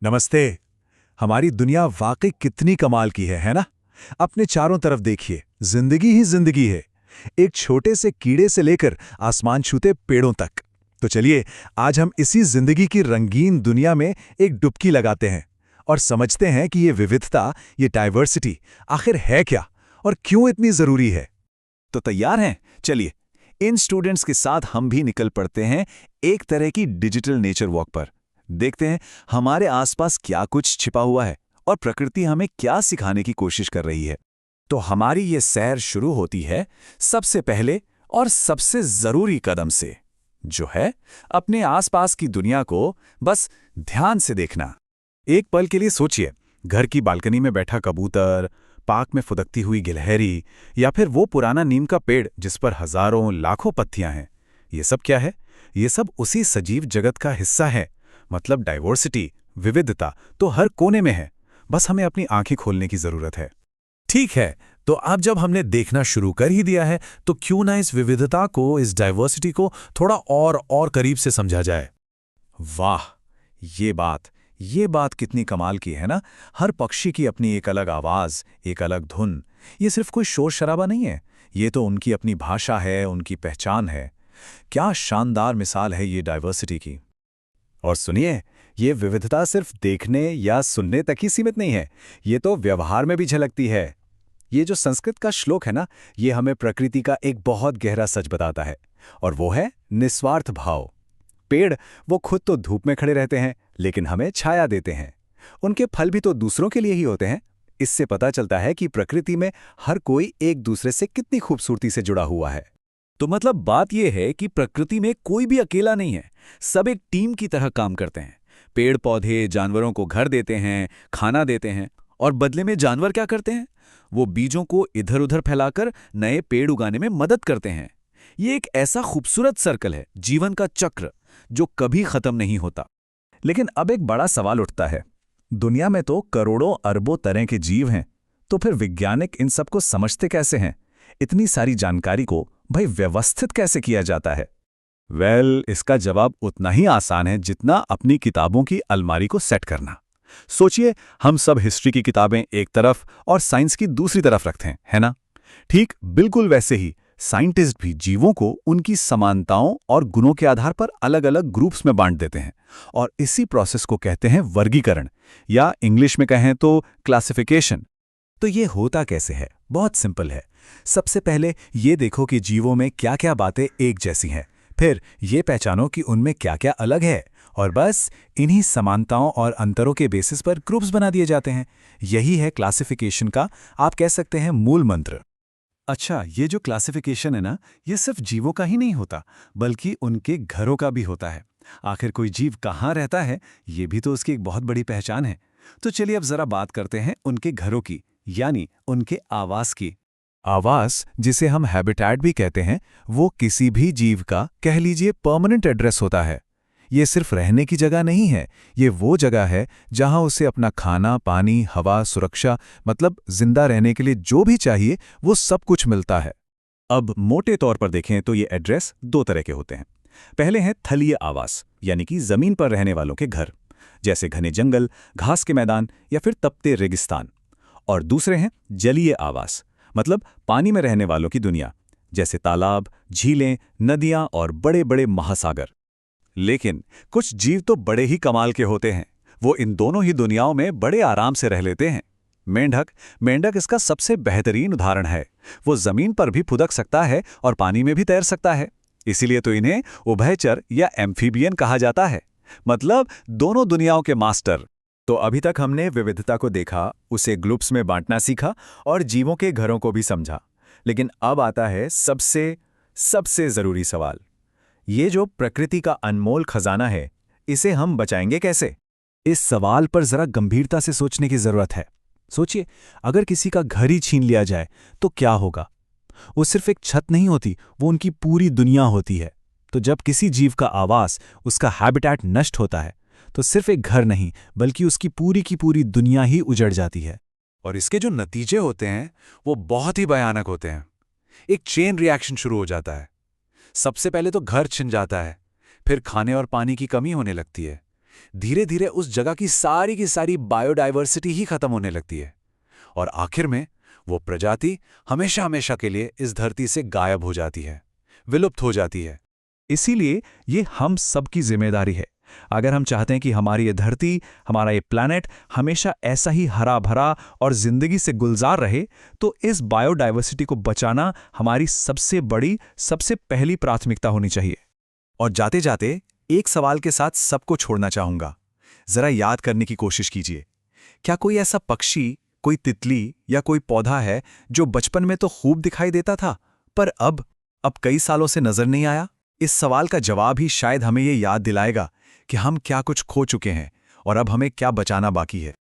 नमस्ते। हमारी दुनिया वाकई कितनी कमाल की है ना? अपने चारों तरफ देखिए, जिंदगी ही जिंदगी है। एक छोटे से कीड़े से लेकर आसमान छूते पेड़ों तक। तो चलिए, आज हम इसी जिंदगी की रंगीन दुनिया में एक डुबकी लगाते हैं और समझते हैं कि ये विविधता, ये डाइवर्सिटी आखिर है क्या और क्यों इतनी जरूरी है। तो तैयार हैं? चलिए, इन स्टूडेंट्स के साथ हम भी निकल पड़ते हैं एक तरह की डिजिटल नेचर वॉक पर। देखते हैं हमारे आसपास क्या कुछ छिपा हुआ है और प्रकृति हमें क्या सिखाने की कोशिश कर रही है। तो हमारी ये सैर शुरू होती है सबसे पहले और सबसे जरूरी कदम से, जो है अपने आसपास की दुनिया को बस ध्यान से देखना। एक पल के लिए सोचिए, घर की बालकनी में बैठा कबूतर, पार्क में फुदकती हुई गिलहरी, या फिर वो पुराना नीम का पेड़ जिस पर हजारों लाखों पत्तियां हैं। ये सब क्या है? ये सब उसी सजीव जगत का हिस्सा है। मतलब डाइवर्सिटी, विविधता तो हर कोने में है, बस हमें अपनी आंखें खोलने की जरूरत है। ठीक है, तो अब जब हमने देखना शुरू कर ही दिया है, तो क्यों ना इस विविधता को, इस डाइवर्सिटी को थोड़ा और करीब से समझा जाए। वाह, ये बात कितनी कमाल की है ना। हर पक्षी की अपनी एक अलग आवाज, एक अलग धुन। ये सिर्फ कोई शोर शराबा नहीं है, ये तो उनकी अपनी भाषा है, उनकी पहचान है। क्या शानदार मिसाल है ये डाइवर्सिटी की। और सुनिए, ये विविधता सिर्फ देखने या सुनने तक ही सीमित नहीं है, ये तो व्यवहार में भी झलकती है। ये जो संस्कृत का श्लोक है ना, ये हमें प्रकृति का एक बहुत गहरा सच बताता है, और वो है निस्वार्थ भाव। पेड़, वो खुद तो धूप में खड़े रहते हैं, लेकिन हमें छाया देते हैं। उनके फल भी तो दूसरों के लिए ही होते हैं। इससे पता चलता है कि प्रकृति में हर कोई एक दूसरे से कितनी खूबसूरती से जुड़ा हुआ है। तो मतलब बात यह है कि प्रकृति में कोई भी अकेला नहीं है, सब एक टीम की तरह काम करते हैं। पेड़ पौधे जानवरों को घर देते हैं, खाना देते हैं, और बदले में जानवर क्या करते हैं? वो बीजों को इधर उधर फैलाकर नए पेड़ उगाने में मदद करते हैं। ये एक ऐसा खूबसूरत सर्कल है, जीवन का चक्र, जो कभी खत्म नहीं होता। लेकिन अब एक बड़ा सवाल उठता है। दुनिया में तो करोड़ों अरबों तरह के जीव हैं, तो फिर वैज्ञानिक इन सबको समझते कैसे हैं? इतनी सारी जानकारी को भाई व्यवस्थित कैसे किया जाता है? इसका जवाब उतना ही आसान है जितना अपनी किताबों की अलमारी को सेट करना। सोचिए, हम सब हिस्ट्री की किताबें एक तरफ और साइंस की दूसरी तरफ रखते हैं, है ना? ठीक बिल्कुल वैसे ही साइंटिस्ट भी जीवों को उनकी समानताओं और गुणों के आधार पर अलग अलग ग्रुप्स में बांट देते हैं, और इसी प्रोसेस को कहते हैं वर्गीकरण, या इंग्लिश में कहें तो क्लासिफिकेशन। तो ये होता कैसे है? बहुत सिंपल है। सबसे पहले ये देखो कि जीवों में क्या क्या बातें एक जैसी हैं, फिर ये पहचानो कि उनमें क्या क्या अलग है, और बस इन्हीं समानताओं और अंतरों के बेसिस पर ग्रुप्स बना दिए जाते हैं। यही है क्लासिफिकेशन का, आप कह सकते हैं, मूल मंत्र। अच्छा, ये जो क्लासिफिकेशन है ना, ये सिर्फ जीवों का ही नहीं होता, बल्कि उनके घरों का भी होता है। आखिर कोई जीव कहाँ रहता है, ये भी तो उसकी एक बहुत बड़ी पहचान है। तो चलिए अब जरा बात करते हैं उनके घरों की, यानी उनके आवास की। आवास, जिसे हम हैबिटेट भी कहते हैं, वो किसी भी जीव का, कह लीजिए, परमानेंट एड्रेस होता है। ये सिर्फ रहने की जगह नहीं है, ये वो जगह है जहां उसे अपना खाना, पानी, हवा, सुरक्षा, मतलब जिंदा रहने के लिए जो भी चाहिए वो सब कुछ मिलता है। अब मोटे तौर पर देखें तो ये एड्रेस दो तरह के होते हैं। पहले हैं थलीय आवास, यानी कि जमीन पर रहने वालों के घर, जैसे घने जंगल, घास के मैदान या फिर तपते रेगिस्तान। और दूसरे हैं जलीय आवास, मतलब पानी में रहने वालों की दुनिया, जैसे तालाब, झीलें, नदियां और बड़े बड़े महासागर। लेकिन कुछ जीव तो बड़े ही कमाल के होते हैं, वो इन दोनों ही दुनियाओं में बड़े आराम से रह लेते हैं। मेंढक इसका सबसे बेहतरीन उदाहरण है। वो जमीन पर भी फुदक सकता है और पानी में भी तैर सकता है, इसीलिए तो इन्हें उभयचर या एम्फीबियन कहा जाता है, मतलब दोनों दुनियाओं के मास्टर। तो अभी तक हमने विविधता को देखा, उसे ग्रुप्स में बांटना सीखा और जीवों के घरों को भी समझा। लेकिन अब आता है सबसे जरूरी सवाल। ये जो प्रकृति का अनमोल खजाना है, इसे हम बचाएंगे कैसे? इस सवाल पर जरा गंभीरता से सोचने की जरूरत है। सोचिए, अगर किसी का घर ही छीन लिया जाए तो क्या होगा? वो सिर्फ एक छत नहीं होती, वो उनकी पूरी दुनिया होती है। तो जब किसी जीव का आवास, उसका हैबिटेट नष्ट होता है, तो सिर्फ एक घर नहीं, बल्कि उसकी पूरी की पूरी दुनिया ही उजड़ जाती है। और इसके जो नतीजे होते हैं वो बहुत ही भयानक होते हैं। एक चेन रिएक्शन शुरू हो जाता है। सबसे पहले तो घर छिन जाता है, फिर खाने और पानी की कमी होने लगती है, धीरे धीरे उस जगह की सारी बायोडाइवर्सिटी ही खत्म होने लगती है और आखिर में वो प्रजाति हमेशा हमेशा के लिए इस धरती से गायब हो जाती है, विलुप्त हो जाती है। इसीलिए ये हम सबकी जिम्मेदारी है। अगर हम चाहते हैं कि हमारी ये धरती, हमारा ये प्लैनेट हमेशा ऐसा ही हरा भरा और जिंदगी से गुलजार रहे, तो इस बायोडाइवर्सिटी को बचाना हमारी सबसे बड़ी, सबसे पहली प्राथमिकता होनी चाहिए। और जाते जाते एक सवाल के साथ सबको छोड़ना चाहूंगा। जरा याद करने की कोशिश कीजिए, क्या कोई ऐसा पक्षी, कोई तितली या कोई पौधा है जो बचपन में तो खूब दिखाई देता था पर अब कई सालों से नजर नहीं आया? इस सवाल का जवाब ही शायद हमें ये याद दिलाएगा कि हम क्या कुछ खो चुके हैं और अब हमें क्या बचाना बाकी है।